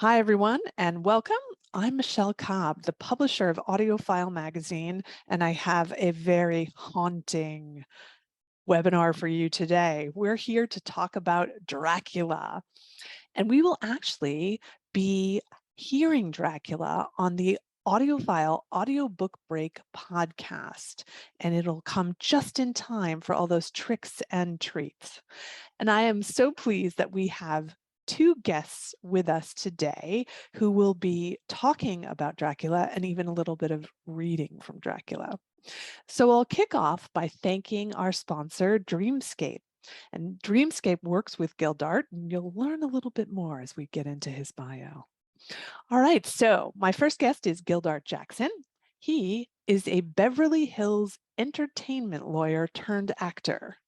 Hi, everyone, and welcome. I'm Michele Cobb, the publisher of AudioFile Magazine, and I have a very haunting webinar for you today. We're here to talk about Dracula, and we will actually be hearing Dracula on the AudioFile Audiobook Break podcast, and it'll come just in time for all those tricks and treats. And I am so pleased that we have two guests with us today who will be talking about Dracula and even a little bit of reading from Dracula. So I'll kick off by thanking our sponsor, Dreamscape. And Dreamscape works with Gildart, and you'll learn a little bit more as we get into his bio. All right, so my first guest is Gildart Jackson. He is a Beverly Hills entertainment lawyer turned actor.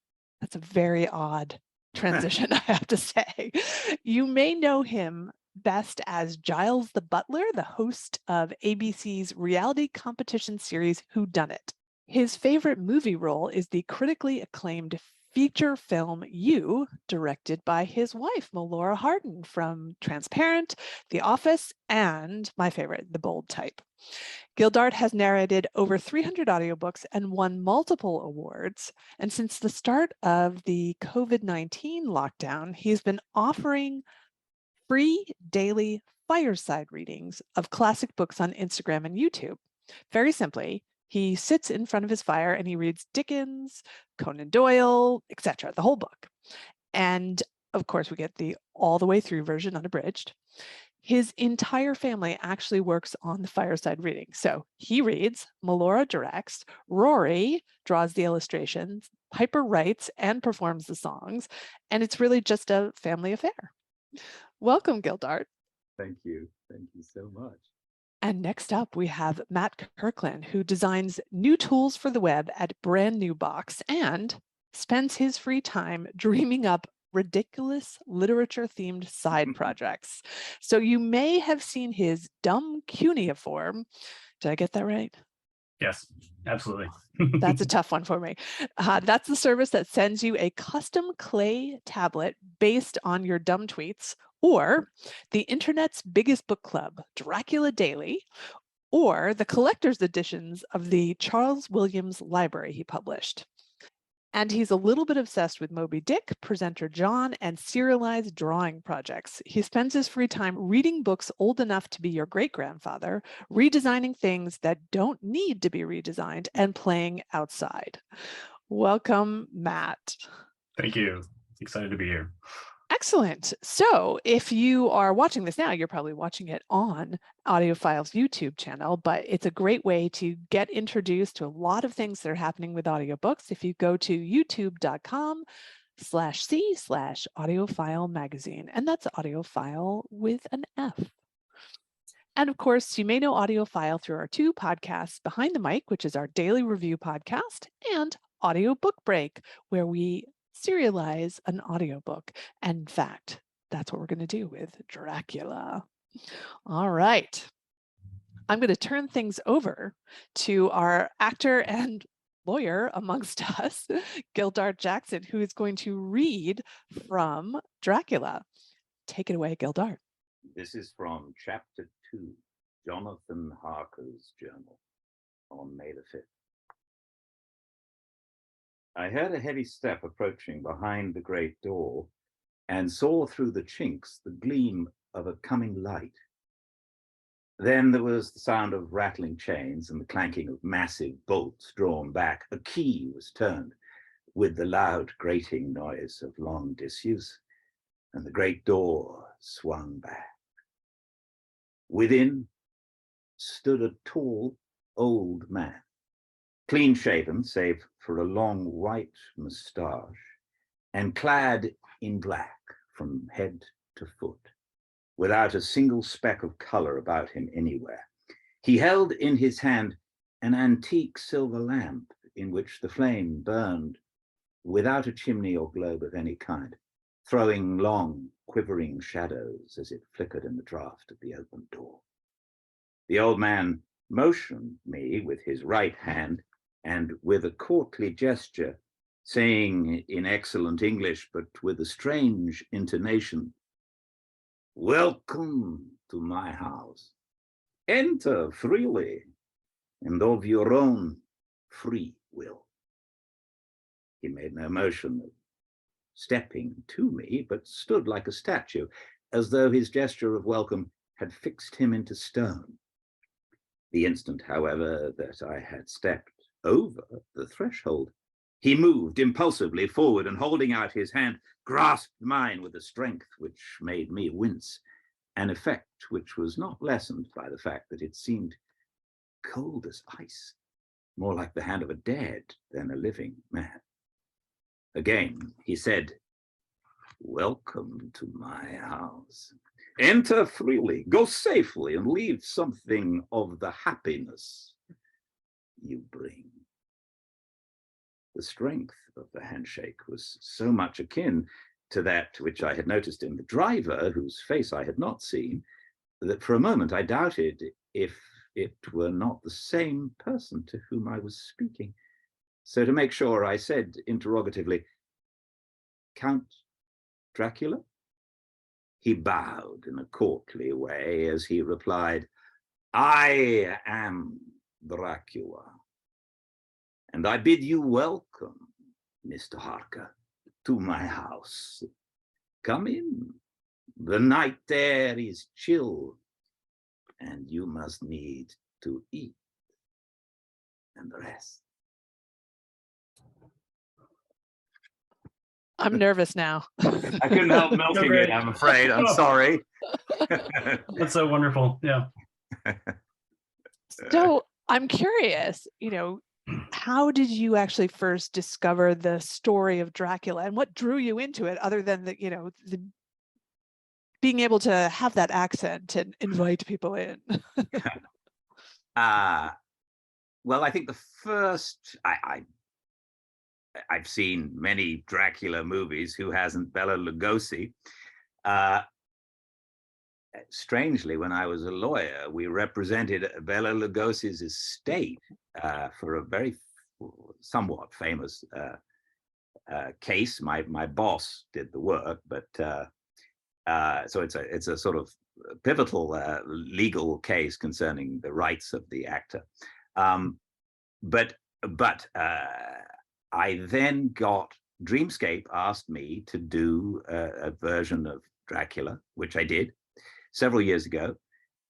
That's a very odd transition, I have to say. You may know him best as Giles the Butler, the host of ABC's reality competition series Who Done It. His favorite movie role is the critically acclaimed feature film You, directed by his wife, Melora Hardin, from Transparent, The Office, and my favorite, The Bold Type. Gildart has narrated over 300 audiobooks and won multiple awards. And since the start of the COVID-19 lockdown, he's been offering free daily fireside readings of classic books on Instagram and YouTube. Very simply, he sits in front of his fire and he reads Dickens, Conan Doyle, etc., the whole book. And of course, we get the all the way through version unabridged. His entire family actually works on the fireside reading. So he reads, Melora directs, Rory draws the illustrations, Piper writes and performs the songs, and it's really just a family affair. Welcome, Gildart. Thank you. Thank you so much. And next up, we have Matt Kirkland, who designs new tools for the web at Brand New Box and spends his free time dreaming up ridiculous literature-themed side projects. So you may have seen his dumb cuneiform. Did I get that right? Yes, absolutely. That's a tough one for me. That's the service that sends you a custom clay tablet based on your dumb tweets, or the internet's biggest book club, Dracula Daily, or the collector's editions of the Charles Williams Library he published. And he's a little bit obsessed with Moby Dick, Presenter John, and serialized drawing projects. He spends his free time reading books old enough to be your great-grandfather, redesigning things that don't need to be redesigned, and playing outside. Welcome, Matt. Thank you. Excited to be here. Excellent. So if you are watching this now, you're probably watching it on AudioFile's YouTube channel, but it's a great way to get introduced to a lot of things that are happening with audiobooks. If you go to youtube.com/c/AudioFile Magazine, and that's AudioFile with an F. And of course, you may know AudioFile through our two podcasts, Behind the Mic, which is our daily review podcast, and Audiobook Break, where we serialize an audiobook. And in fact, that's what we're going to do with Dracula. All right. I'm going to turn things over to our actor and lawyer amongst us, Gildart Jackson, who is going to read from Dracula. Take it away, Gildart. This is from Chapter 2, Jonathan Harker's Journal, on May the 5th. I heard a heavy step approaching behind the great door and saw through the chinks the gleam of a coming light. Then there was the sound of rattling chains and the clanking of massive bolts drawn back. A key was turned with the loud grating noise of long disuse, and the great door swung back. Within stood a tall, old man, clean-shaven save for a long white moustache, and clad in black from head to foot, without a single speck of color about him anywhere. He held in his hand an antique silver lamp in which the flame burned without a chimney or globe of any kind, throwing long, quivering shadows as it flickered in the draught of the open door. The old man motioned me with his right hand, and with a courtly gesture, saying in excellent English, but with a strange intonation, Welcome to my house. Enter freely and of your own free will. He made no motion of stepping to me, but stood like a statue, as though his gesture of welcome had fixed him into stone. The instant, however, that I had stepped over the threshold, he moved impulsively forward and, holding out his hand, grasped mine with a strength which made me wince, an effect which was not lessened by the fact that it seemed cold as ice, more like the hand of a dead than a living man. Again, he said, welcome to my house. Enter freely, go safely, and leave something of the happiness you bring. The strength of the handshake was so much akin to that which I had noticed in the driver, whose face I had not seen, that for a moment I doubted if it were not the same person to whom I was speaking. So to make sure, I said interrogatively, Count Dracula? He bowed in a courtly way as he replied, I am Dracula, and I bid you welcome, Mr. Harker, to my house. Come in. The night air is chill, and you must need to eat and rest. I'm nervous now. I couldn't help melting it, I'm afraid. I'm sorry. That's so wonderful. Yeah. So I'm curious, how did you actually first discover the story of Dracula, and what drew you into it, other than the being able to have that accent and invite people in? Well, I think the first, I've seen many Dracula movies. Who hasn't? Bela Lugosi. Strangely, when I was a lawyer, we represented Bela Lugosi's estate for a very somewhat famous case. My boss did the work, but so it's a sort of pivotal legal case concerning the rights of the actor. But I then got Dreamscape asked me to do a version of Dracula, which I did several years ago,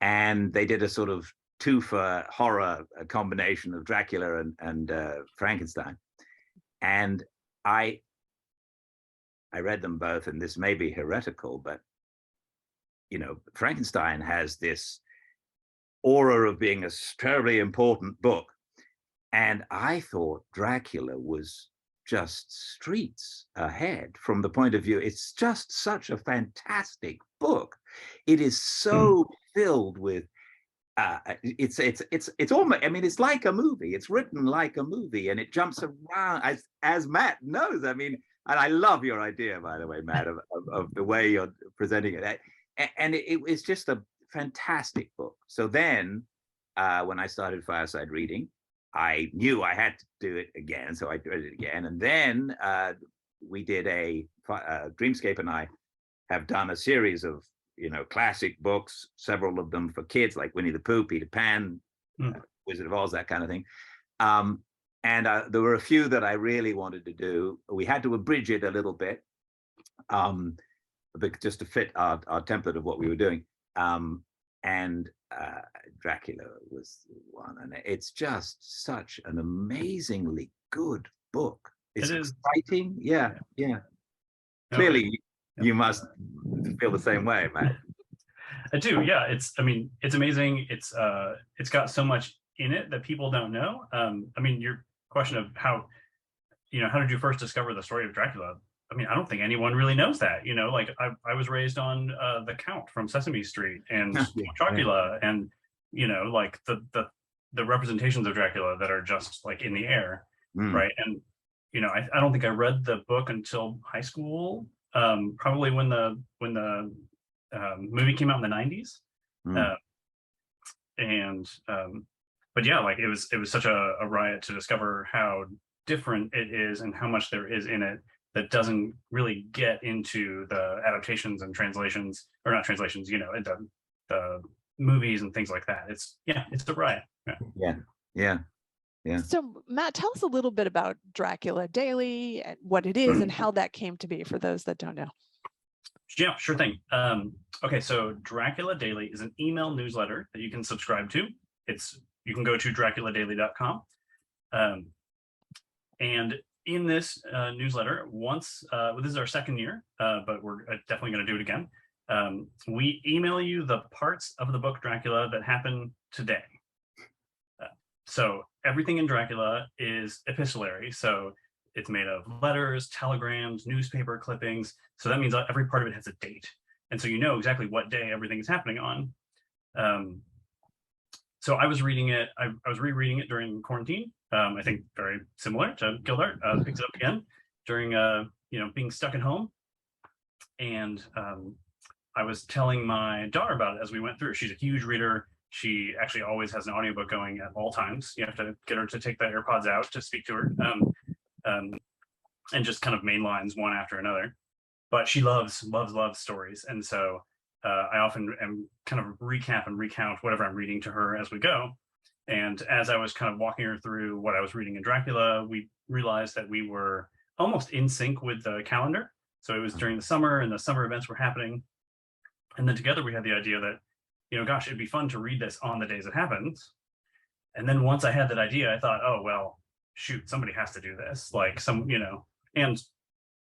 and they did a sort of two-for horror, a combination of Dracula and Frankenstein. And I read them both, and this may be heretical, but Frankenstein has this aura of being a terribly important book, and I thought Dracula was just streets ahead from the point of view. It's just such a fantastic book. It is so filled with it's almost, I mean, it's like a movie. It's written like a movie, and it jumps around, as Matt knows. I mean, and I love your idea, by the way, Matt, of the way you're presenting it. And it was just a fantastic book. So then when I started Fireside Reading, I knew I had to do it again, so I did it again. And then we did Dreamscape and I have done a series of classic books, several of them for kids, like Winnie the Pooh, Peter Pan, Wizard of Oz, that kind of thing. And there were a few that I really wanted to do. We had to abridge it a little bit, just to fit our template of what we were doing. And Dracula was one, and it's just such an amazingly good book. It's exciting. Yeah. Clearly, you must feel the same way, Matt. I do. Yeah. It's amazing. It's got so much in it that people don't know. I mean, your question of how did you first discover the story of Dracula? I mean, I don't think anyone really knows that. Like I was raised on the Count from Sesame Street and Dracula, and like the representations of Dracula that are just like in the air, right? And I don't think I read the book until high school, probably when the movie came out in the 90s, but yeah, like it was such a riot to discover how different it is and how much there is in it. that doesn't really get into the adaptations and translations, or not translations, the movies and things like that. It's a riot. Yeah. So Matt, tell us a little bit about Dracula Daily and what it is and how that came to be for those that don't know. Yeah, sure thing. Okay, so Dracula Daily is an email newsletter that you can subscribe to. You can go to draculadaily.com. And in this newsletter, this is our second year, but we're definitely going to do it again. We email you the parts of the book Dracula that happen today. So everything in Dracula is epistolary. So it's made of letters, telegrams, newspaper clippings. So that means every part of it has a date. And so you know exactly what day everything is happening on. So I was reading it. I was rereading it during quarantine. I think very similar to Gildart. Picks it up again during being stuck at home. And I was telling my daughter about it as we went through. She's a huge reader. She actually always has an audiobook going at all times. You have to get her to take the AirPods out to speak to her, and just kind of main lines one after another. But she loves stories, and so I often am kind of recap and recount whatever I'm reading to her as we go. And as I was kind of walking her through what I was reading in Dracula, we realized that we were almost in sync with the calendar. So it was during the summer, and the summer events were happening. And then together we had the idea that, gosh, it'd be fun to read this on the days it happens. And then once I had that idea, I thought, oh, well, shoot, somebody has to do this. Like and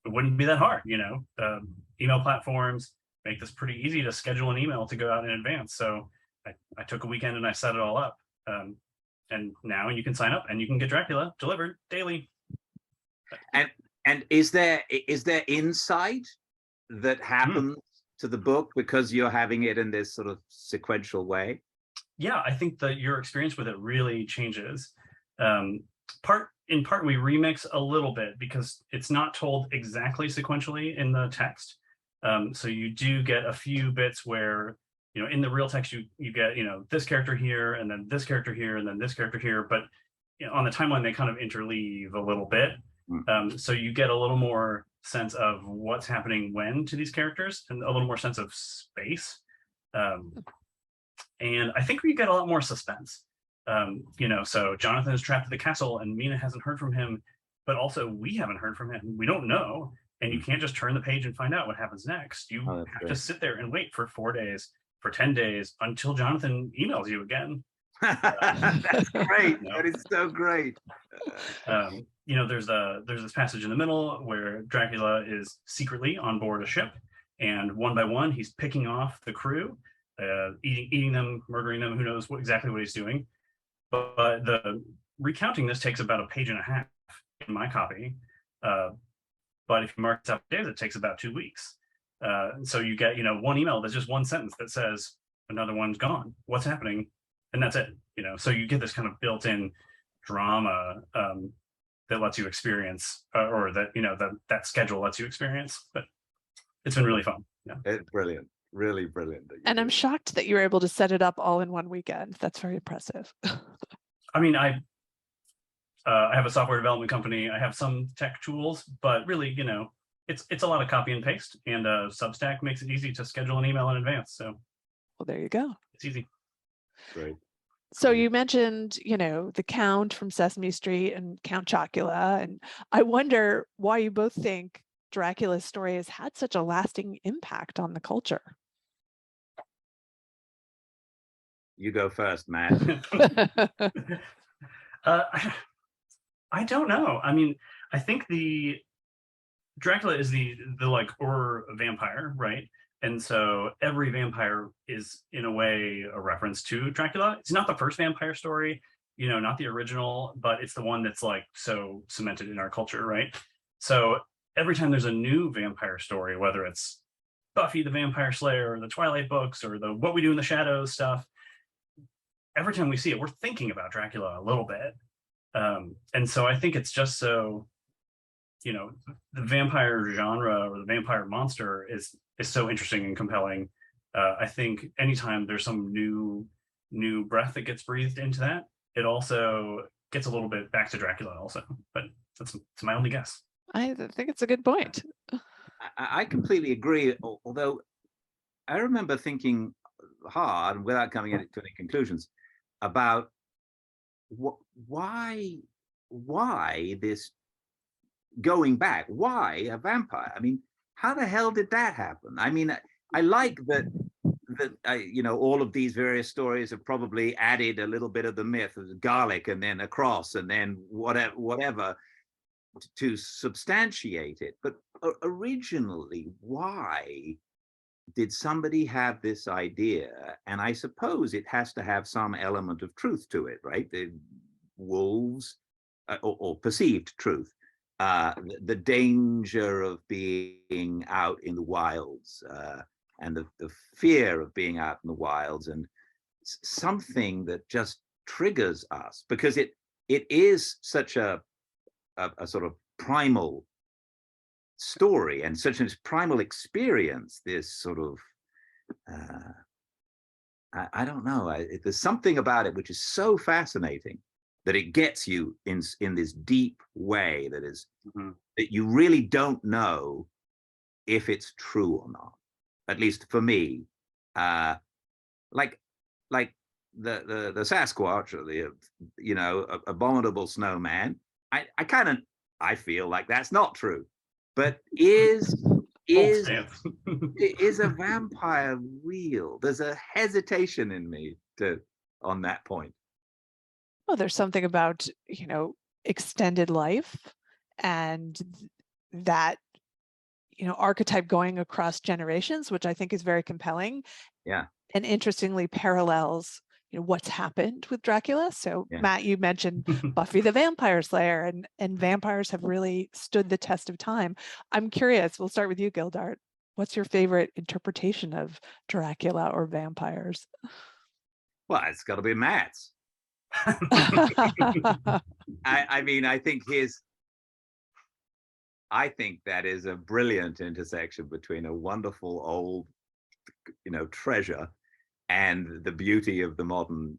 it wouldn't be that hard, email platforms make this pretty easy to schedule an email to go out in advance. So I took a weekend and I set it all up. And now you can sign up and you can get Dracula delivered daily. And is there insight that happens to the book because you're having it in this sort of sequential way? Yeah, I think that your experience with it really changes. In part, we remix a little bit because it's not told exactly sequentially in the text. So you do get a few bits where, in the real text, you get, this character here, and then this character here, and then this character here. But on the timeline, they kind of interleave a little bit. So you get a little more sense of what's happening when to these characters, and a little more sense of space. And I think we get a lot more suspense. So Jonathan is trapped at the castle and Mina hasn't heard from him, but also we haven't heard from him. We don't know. And you can't just turn the page and find out what happens next. You have to sit there and wait for 4 days, for 10 days, until Jonathan emails you again. That's great. That is so great. There's this passage in the middle where Dracula is secretly on board a ship, and one by one he's picking off the crew, eating them, murdering them. Who knows exactly what he's doing? But the recounting this takes about a page and a half in my copy. But if you mark it out days, it takes about 2 weeks. So you get one email that's just one sentence that says another one's gone. What's happening? And that's it. So you get this kind of built-in drama that lets you experience, or that that schedule lets you experience. But it's been really fun. Yeah, it's brilliant, really brilliant. And I'm shocked that you were able to set it up all in one weekend. That's very impressive. I mean, I have a software development company. I have some tech tools, but really, it's a lot of copy and paste. And Substack makes it easy to schedule an email in advance. So, well, there you go. It's easy. Great. So you mentioned, the Count from Sesame Street and Count Chocula, and I wonder why you both think Dracula's story has had such a lasting impact on the culture. You go first, Matt. I don't know. I mean, I think Dracula is the or vampire, right? And so every vampire is in a way a reference to Dracula. It's not the first vampire story, not the original, but it's the one that's so cemented in our culture, right? So every time there's a new vampire story, whether it's Buffy the Vampire Slayer or the Twilight books or the What We Do in the Shadows stuff, every time we see it, we're thinking about Dracula a little bit. And so I think it's just so, the vampire genre or the vampire monster is so interesting and compelling. I think anytime there's some new breath that gets breathed into that, it also gets a little bit back to Dracula also. But that's my only guess. I think it's a good point. I completely agree. Although I remember thinking hard, without coming to any conclusions, about why this going back. Why a vampire? I mean, how the hell did that happen? I mean, I like that you know, all of these various stories have probably added a little bit of the myth of garlic and then a cross and then whatever to substantiate it. But originally, why did somebody have this idea? And I suppose it has to have some element of truth to it, right? The wolves, or perceived truth, the danger of being out in the wilds, and the fear of being out in the wilds, and something that just triggers us, because it is such a sort of primal story and such a primal experience. This sort of I don't know. There's something about it which is so fascinating that it gets you in this deep way that is that you really don't know if it's true or not. At least for me, like the Sasquatch, or the, you know, abominable snowman. I feel like that's not true, but is a vampire real? There's a hesitation in me on that point. Well, there's something about, you know, extended life and that, you know, archetype going across generations, which I think is very compelling. Yeah. And interestingly parallels, you know, what's happened with Dracula. So Yeah. Matt, you mentioned Buffy the Vampire Slayer, and vampires have really stood the test of time. I'm curious, we'll start with you, Gildart. What's your favorite interpretation of Dracula or vampires? Well, it's got to be Matt's. I mean, I think that is a brilliant intersection between a wonderful old, you know, treasure and the beauty of the modern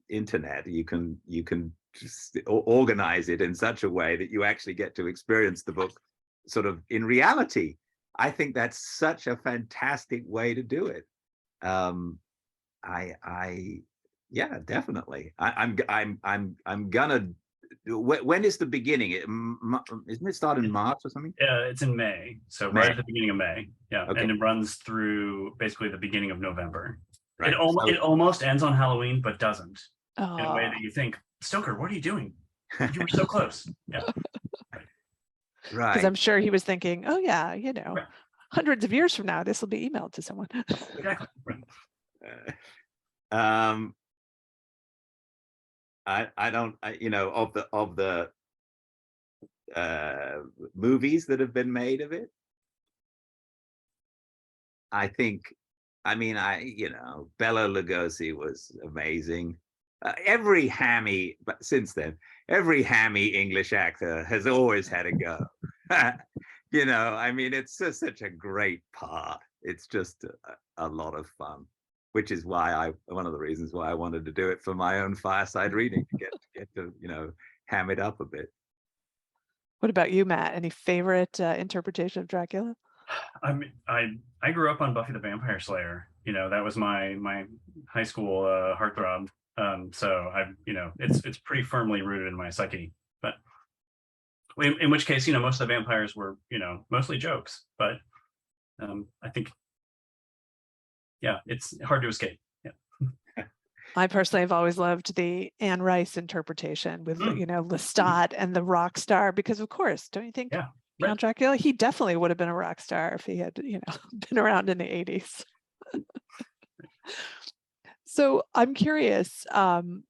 internet. You can just organize it in such a way that you actually get to experience the book sort of in reality. I think that's such a fantastic way to do it. Yeah, definitely. I'm gonna. When is the beginning? Isn't it start in March or something? Yeah, it's in May. So May. right at the beginning of May. Yeah, Okay. and it runs through basically the beginning of November. Right. It almost ends on Halloween, but doesn't. Oh. In a way that you think, Stoker, what are you doing? You were so close. Yeah. Right. Because I'm sure he was thinking, oh yeah, you know, right. hundreds of years from now, this will be emailed to someone. Exactly. Right. I don't, you know, of the movies that have been made of it, I think, I mean, you know, Bela Lugosi was amazing. Every hammy, but since then, every hammy English actor has always had a go. You know, I mean, it's just such a great part. It's just a lot of fun, which is why one of the reasons why I wanted to do it for my own fireside reading, to get to, you know, ham it up a bit. What about you, Matt? Any favorite interpretation of Dracula? I grew up on Buffy the Vampire Slayer. You know, that was my high school heartthrob. So you know, it's pretty firmly rooted in my psyche. But in which case, you know, most of the vampires were, you know, mostly jokes. But I think, yeah, it's hard to escape. Yeah. I personally have always loved the Anne Rice interpretation with, you know, Lestat and the rock star, because of course, don't you think? Yeah. Count Dracula, he definitely would have been a rock star if he had, you know, been around in the 80s. So I'm curious, you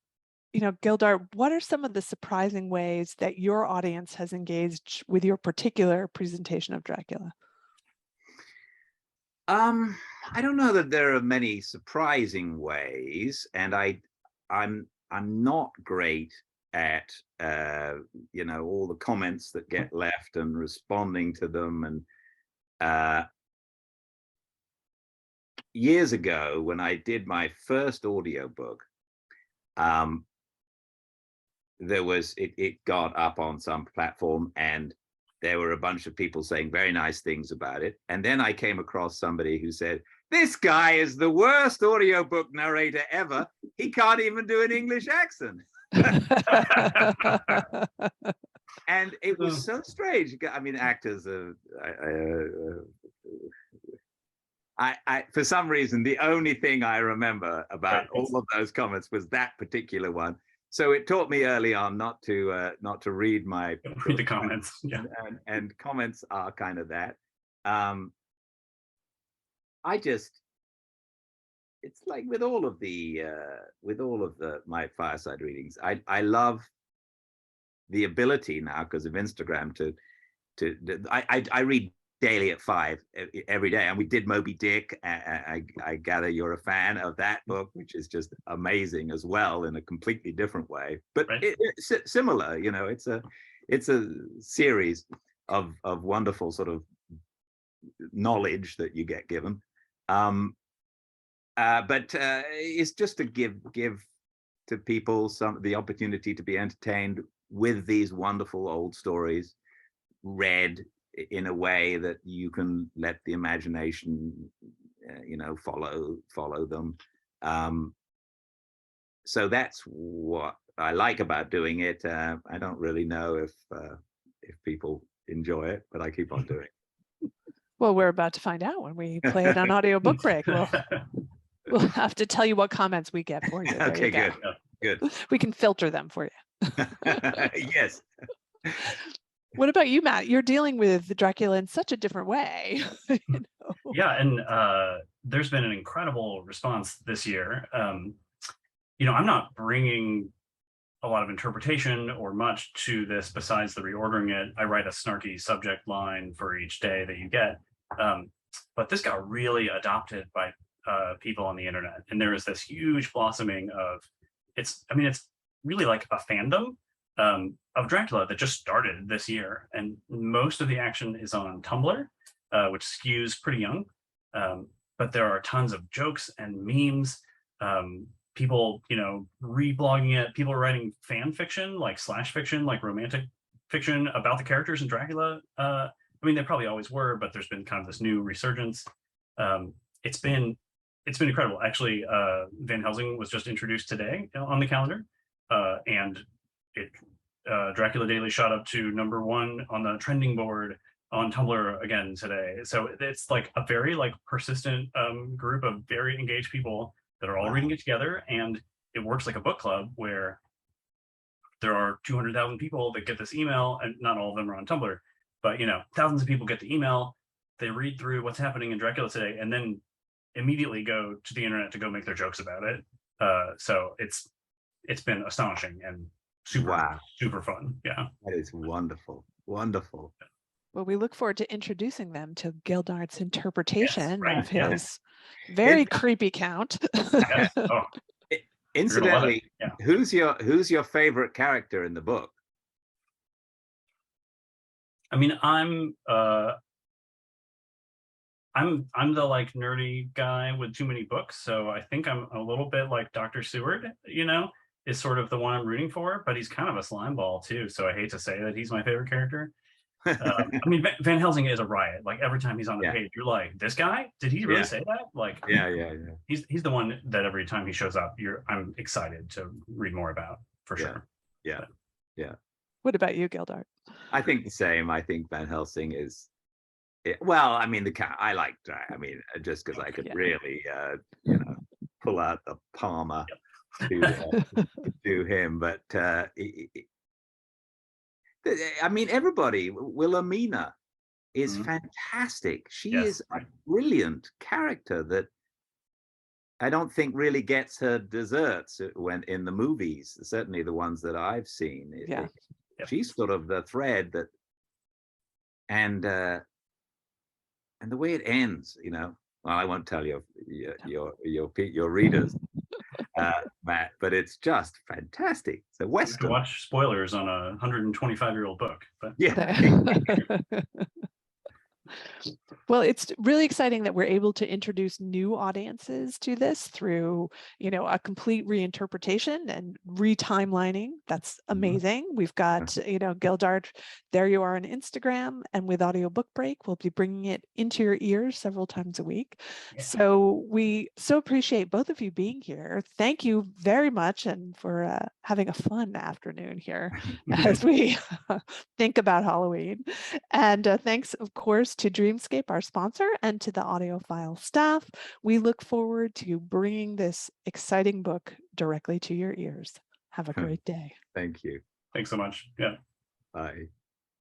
know, Gildart, what are some of the surprising ways that your audience has engaged with your particular presentation of Dracula? I don't know that there are many surprising ways, and I'm not great at you know, all the comments that get left and responding to them. And years ago, when I did my first audiobook, it got up on some platform, and there were a bunch of people saying very nice things about it. And then I came across somebody who said, this guy is the worst audiobook narrator ever. He can't even do an English accent. And it was so strange. I mean, actors are, for some reason, the only thing I remember about all of those comments was that particular one. So it taught me early on not to read my read the comments. Yeah, and comments are kind of that. It's like with all of my fireside readings, I love the ability now, because of Instagram, I read daily at 5 every day, and we did Moby Dick. I gather you're a fan of that book, which is just amazing as well, in a completely different way, but it's similar. You know, it's a series of wonderful sort of knowledge that you get given, but it's just to give to people the opportunity to be entertained with these wonderful old stories, read in a way that you can let the imagination, follow them. So that's what I like about doing it. I don't really know if people enjoy it, but I keep on doing it. Well, we're about to find out when we play it on Audiobook Break. We'll have to tell you what comments we get for you. There Okay, you go. Good. We can filter them for you. Yes. What about you, Matt? You're dealing with Dracula in such a different way. Yeah, and there's been an incredible response this year. I'm not bringing a lot of interpretation or much to this besides the reordering it. I write a snarky subject line for each day that you get. But this got really adopted by people on the internet, and there is this huge blossoming of it's really like a fandom of Dracula that just started this year, and most of the action is on Tumblr, which skews pretty young, but there are tons of jokes and memes, people reblogging it, people writing fan fiction, like slash fiction, like romantic fiction about the characters in Dracula. They probably always were, but there's been kind of this new resurgence. It's been incredible. Actually, Van Helsing was just introduced today on the calendar, and Dracula Daily shot up to #1 on the trending board on Tumblr again today. So it's like a very persistent group of very engaged people that are all reading it together, and it works like a book club where there are 200,000 people that get this email, and not all of them are on Tumblr, but thousands of people get the email, they read through what's happening in Dracula today, and then immediately go to the internet to go make their jokes about it. So it's been astonishing and super fun. Yeah, that is wonderful. Well, we look forward to introducing them to Gildart's interpretation of his very creepy count. Yes. Oh, incidentally, who's your favorite character in the book? I'm the nerdy guy with too many books, so I think I'm a little bit like Dr. Seward, is sort of the one I'm rooting for, but he's kind of a slime ball too, so I hate to say that he's my favorite character. Van Helsing is a riot. Like every time he's on the page, you're like, this guy? Did he really say that? Like, yeah. He's the one that every time he shows up, I'm excited to read more about, for sure. Yeah. What about you, Gildart? I think the same. I think Van Helsing is. Well, I like. Just because I could really, pull out the Palmer to do him, but. Everybody. Wilhelmina is fantastic. She is a brilliant character that I don't think really gets her desserts when in the movies. Certainly the ones that I've seen. She's sort of the thread that, and the way it ends. Well, I won't tell your readers. Matt, but it's just fantastic. It's a Western. Watch spoilers on a 125-year-old book, but Well, Well, it's really exciting that we're able to introduce new audiences to this through, a complete reinterpretation and retimelining. That's amazing. We've got, Gildart, there you are on Instagram, and with Audiobook Break, we'll be bringing it into your ears several times a week. Yeah. So we so appreciate both of you being here. Thank you very much, and for having a fun afternoon here as we think about Halloween. And thanks, of course, to Dreamscape, our sponsor, and to the AudioFile staff. We look forward to bringing this exciting book directly to your ears. Have a great day. Thank you. Thanks so much. Yeah. Bye.